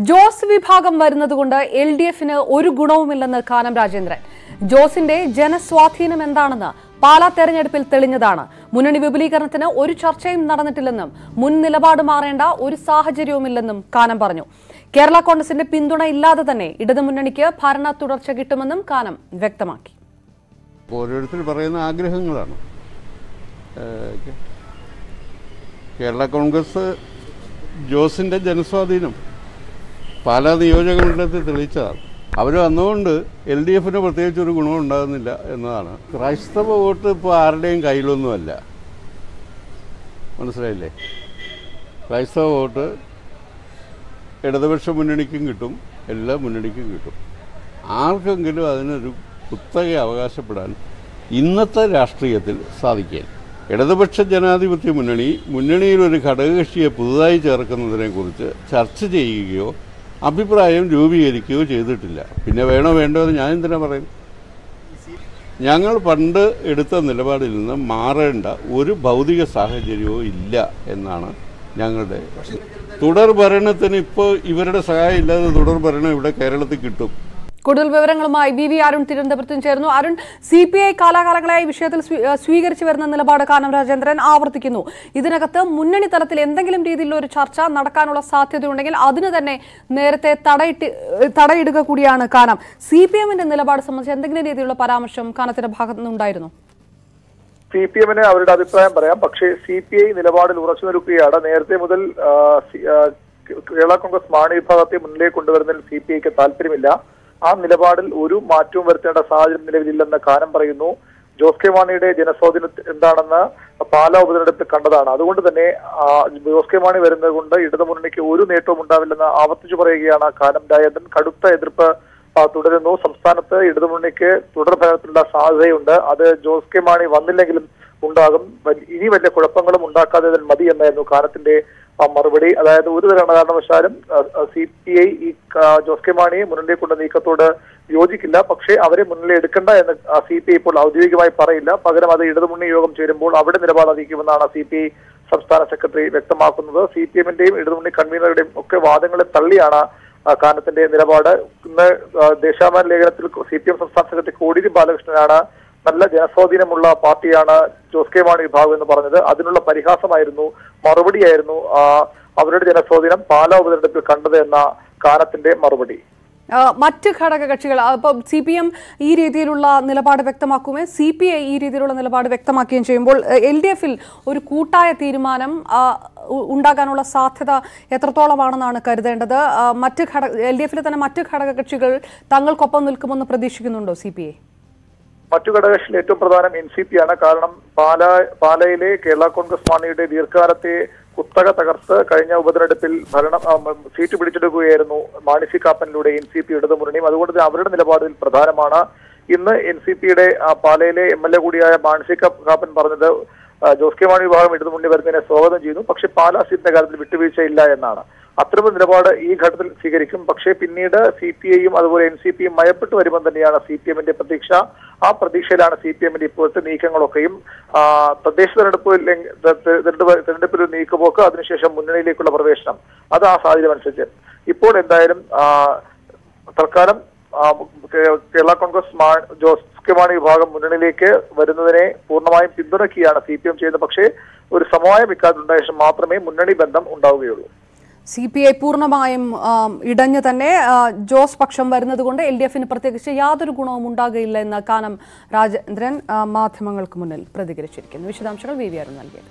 ജോസ് വിഭാഗം വരുന്നതുകൊണ്ട് എൽഡിഎഫിന് ഒരു ഗുണവുമില്ലെന്ന് കാനം രാജേന്ദ്രൻ. ജോസിന്റെ ജനസ്വാധീനം എന്താണെന്ന് പാലാ തെരഞ്ഞെടുപ്പിൽ തെളിഞ്ഞതാണ്. മുന്നണി വിപുലീകരണത്തിന് ഒരു ചർച്ചയും നടന്നിട്ടില്ലെന്നും മുൻ നിലപാട് മാറേണ്ട ഒരു സാഹചര്യവുമില്ലെന്നും കാനം പറഞ്ഞു. കേരള കോൺഗ്രസിന്റെ പിന്തുണ ഇല്ലാതെ തന്നെ ഇടതുമുന്നണിക്ക് ഭരണ തുടർച്ച കിട്ടുമെന്നും കാനം വ്യക്തമാക്കി. ഓരോരുത്തർ പറയുന്ന ആഗ്രഹങ്ങളാണ്. കേരള കോൺഗ്രസ് ജോസിന്റെ ജനസ്വാധീനം പാലാ നിയോജകമണ്ഡലത്തിൽ തെളിയിച്ചതാണ്. അവർ വന്നുകൊണ്ട് LDFന് പ്രത്യേകിച്ചൊരു ഗുണം ഉണ്ടാകുന്നില്ല എന്നതാണ്. ക്രൈസ്തവ വോട്ട് ഇപ്പോൾ ആരുടെയും കയ്യിലൊന്നുമല്ല, മനസ്സിലായില്ലേ? ക്രൈസ്തവ വോട്ട് ഇടതുപക്ഷ മുന്നണിക്കും കിട്ടും, എല്ലാ മുന്നണിക്കും കിട്ടും. ആർക്കെങ്കിലും അതിനൊരു കുത്തക അവകാശപ്പെടാൻ ഇന്നത്തെ രാഷ്ട്രീയത്തിൽ സാധിക്കില്ല. ഇടതുപക്ഷ ജനാധിപത്യ മുന്നണിയിലൊരു ഘടകകക്ഷിയെ പുതുതായി ചേർക്കുന്നതിനെക്കുറിച്ച് ചർച്ച ചെയ്യുകയോ അഭിപ്രായം രൂപീകരിക്കുകയോ ചെയ്തിട്ടില്ല. പിന്നെ വേണോ വേണ്ടോ എന്ന് ഞാൻ എന്തിനാ പറയും? ഞങ്ങൾ പണ്ട് എടുത്ത നിലപാടിൽ നിന്ന് മാറേണ്ട ഒരു ഭൗതിക സാഹചര്യവും ഇല്ല എന്നാണ് ഞങ്ങളുടെ തുടർ ഭരണത്തിന്. ഇപ്പോൾ ഇവരുടെ സഹായം ഇല്ലാതെ തുടർ ഭരണം ഇവിടെ കേരളത്തിൽ കിട്ടും. കൂടുതൽ വിവരങ്ങളുമായി വി അരുൺ തിരുവനന്തപുരത്തും ചേർന്നു. അരുൺ, CPI കാലാകാലങ്ങളായി വിഷയത്തിൽ സ്വീകരിച്ചു വരുന്ന നിലപാട് കാനം രാജേന്ദ്രൻ ആവർത്തിക്കുന്നു. ഇതിനകത്ത് മുന്നണി തലത്തിൽ എന്തെങ്കിലും രീതിയിലുള്ള ഒരു ചർച്ച നടക്കാനുള്ള സാധ്യതയുണ്ടെങ്കിൽ അതിന് തന്നെ നേരത്തെ തടയിടുക കൂടിയാണ് കാനം. CPMന്റെ നിലപാട് സംബന്ധിച്ച് എന്തെങ്കിലും രീതിയിലുള്ള പരാമർശം കാനത്തിന്റെ ഭാഗത്തു നിന്നുണ്ടായിരുന്നു? CPMന് അവരുടെ അഭിപ്രായം പറയാം, പക്ഷേ CPI നിലപാടിൽ ഉറച്ചു നിൽക്കുകയാണ്. നേരത്തെ മുതൽ കേരള കോൺഗ്രസ് മാണി വിഭാഗത്തെ മുന്നിലേക്ക് കൊണ്ടുവരുന്നതിൽ CPIക്ക് താല്പര്യമില്ല. ആ നിലപാടിൽ ഒരു മാറ്റവും വരുത്തേണ്ട സാഹചര്യം നിലവിലില്ലെന്ന് കാനം പറയുന്നു. ജോസ് കെ മാണിയുടെ ജനസ്വാധീനം എന്താണെന്ന് പാലാ ഉപതെരഞ്ഞെടുപ്പിൽ കണ്ടതാണ്. അതുകൊണ്ട് തന്നെ ജോസ് കെ മാണി വരുന്നത് കൊണ്ട് ഇടതുമുന്നണിക്ക് ഒരു നേട്ടവും ഉണ്ടാവില്ലെന്ന് ആവർത്തിച്ചു പറയുകയാണ് കാനം രാജേന്ദ്രൻ. കടുത്ത എതിർപ്പ് തുടരുന്നു. സംസ്ഥാനത്ത് ഇടതുമുന്നണിക്ക് തുടർ ഭരണത്തിലുള്ള സാധ്യതയുണ്ട്. അത് ജോസ് കെ മാണി വന്നില്ലെങ്കിലും ഉണ്ടാകും. ഇനി വലിയ കുഴപ്പങ്ങളും ഉണ്ടാക്കാതെ മതി എന്നായിരുന്നു കാനത്തിന്റെ മറുപടി. അതായത് ഒരു കാരണവശാലും CPI ഈ ജോസ് കെ മാണിയെ മുന്നിലേക്ക് കൊണ്ട് നീക്കത്തോട് യോജിക്കില്ല. പക്ഷേ അവരെ മുന്നിൽ എടുക്കണ്ട എന്ന് CPI ഇപ്പോൾ ഔദ്യോഗികമായി പറയില്ല. പകരം അത് ഇടതുമുന്നണി യോഗം ചേരുമ്പോൾ അവിടെ നിലപാട് അറിയിക്കുമെന്നാണ് CPI സംസ്ഥാന സെക്രട്ടറി വ്യക്തമാക്കുന്നത്. CPMന്റെയും ഇടതുമുന്നണി കൺവീനറുടെയും ഒക്കെ വാദങ്ങളെ തള്ളിയാണ് കാനത്തിന്റെ നിലപാട്. ഇന്ന് ദേശാഭിമാനി ലേഖനത്തിൽ CPM സംസ്ഥാന സെക്രട്ടറി കോടിയേരി ബാലകൃഷ്ണനാണ് നല്ല ജനസ്വാധീനമുള്ള പാർട്ടിയാണ് ജോസ് കെ മാണി വിഭാഗം എന്ന് പറഞ്ഞത്. അതിനുള്ള പരിഹാസമായിരുന്നു, മറുപടിയായിരുന്നു അവരുടെ ജനസ്വാധീനം പാലാ ഉപതെരഞ്ഞെടുപ്പിൽ കണ്ടത് എന്ന കാനത്തിന്റെ മറുപടി. മറ്റ് ഘടക കക്ഷികൾ ഇപ്പം CPM ഈ രീതിയിലുള്ള നിലപാട് വ്യക്തമാക്കുകയും CPI ഈ രീതിയിലുള്ള നിലപാട് വ്യക്തമാക്കുകയും ചെയ്യുമ്പോൾ LDFൽ ഒരു കൂട്ടായ തീരുമാനം ഉണ്ടാകാനുള്ള സാധ്യത എത്രത്തോളമാണെന്നാണ് കരുതേണ്ടത്? LDFലെ തന്നെ മറ്റ് ഘടക കക്ഷികൾ തങ്ങൾക്കൊപ്പം നിൽക്കുമെന്ന് പ്രതീക്ഷിക്കുന്നുണ്ടോ CPI? മറ്റു ഘടകകക്ഷിയിൽ ഏറ്റവും പ്രധാനം NCP ആണ്. കാരണം പാലയിലെ കേരള കോൺഗ്രസ് മാണിയുടെ ദീർഘകാലത്തെ കുത്തക തകർത്ത് കഴിഞ്ഞ ഉപതെരഞ്ഞെടുപ്പിൽ സീറ്റ് പിടിച്ചെടുക്കുകയായിരുന്നു മാണി സി കാപ്പനിലൂടെ NCP ഇടതുമുന്നണിയും. അതുകൊണ്ട് തന്നെ അവരുടെ നിലപാടിൽ പ്രധാനമാണ്. ഇന്ന് NCPയുടെ പാലയിലെ MLA കൂടിയായ മാണി സി കാപ്പൻ പറഞ്ഞത് ജോസ് കെ മാണി വിഭാഗം ഇടതുമുന്നണി വരുന്നതിനെ സ്വാഗതം ചെയ്യുന്നു, പക്ഷെ പാലാ സീറ്റിന്റെ കാര്യത്തിൽ വിട്ടുവീഴ്ചയില്ല എന്നാണ്. അത്തരമൊരു നിലപാട് ഈ ഘട്ടത്തിൽ സ്വീകരിക്കും. പക്ഷേ പിന്നീട് CPIയും അതുപോലെ NCPയും മയപ്പെട്ടു വരുമ്പോൾ തന്നെയാണ് CPMന്റെ പ്രതീക്ഷ. ആ പ്രതീക്ഷയിലാണ് CPMന്റെ ഇപ്പോഴത്തെ നീക്കങ്ങളൊക്കെയും. തദ്ദേശ തെരഞ്ഞെടുപ്പിൽ നീക്കുപോക്ക്, അതിനുശേഷം മുന്നണിയിലേക്കുള്ള പ്രവേശനം, അത് ആ സാഹചര്യം അനുസരിച്ച്. ഇപ്പോൾ എന്തായാലും തൽക്കാലം കേരള കോൺഗ്രസ് ജോസ് കെ മാണി വിഭാഗം മുന്നണിയിലേക്ക് വരുന്നതിനെ പൂർണ്ണമായും പിന്തുണയ്ക്കുകയാണ് CPM ചെയ്യുന്നത്. പക്ഷേ ഒരു സമവായം ഇക്കാര്യത്തിലുണ്ടായ ശേഷം മാത്രമേ മുന്നണി ബന്ധം ഉണ്ടാവുകയുള്ളൂ. CPI പൂർണ്ണമായും ഇടഞ്ഞു തന്നെ ജോസ് പക്ഷം വരുന്നതുകൊണ്ട് LDFന് പ്രത്യേകിച്ച് യാതൊരു ഗുണവും ഉണ്ടാകുകയില്ല എന്ന് കാനം രാജേന്ദ്രൻ മാധ്യമങ്ങൾക്ക് മുന്നിൽ പ്രതികരിച്ചിരിക്കുന്നു. വിശദാംശങ്ങൾ വി അരുൺ നൽകിയത്.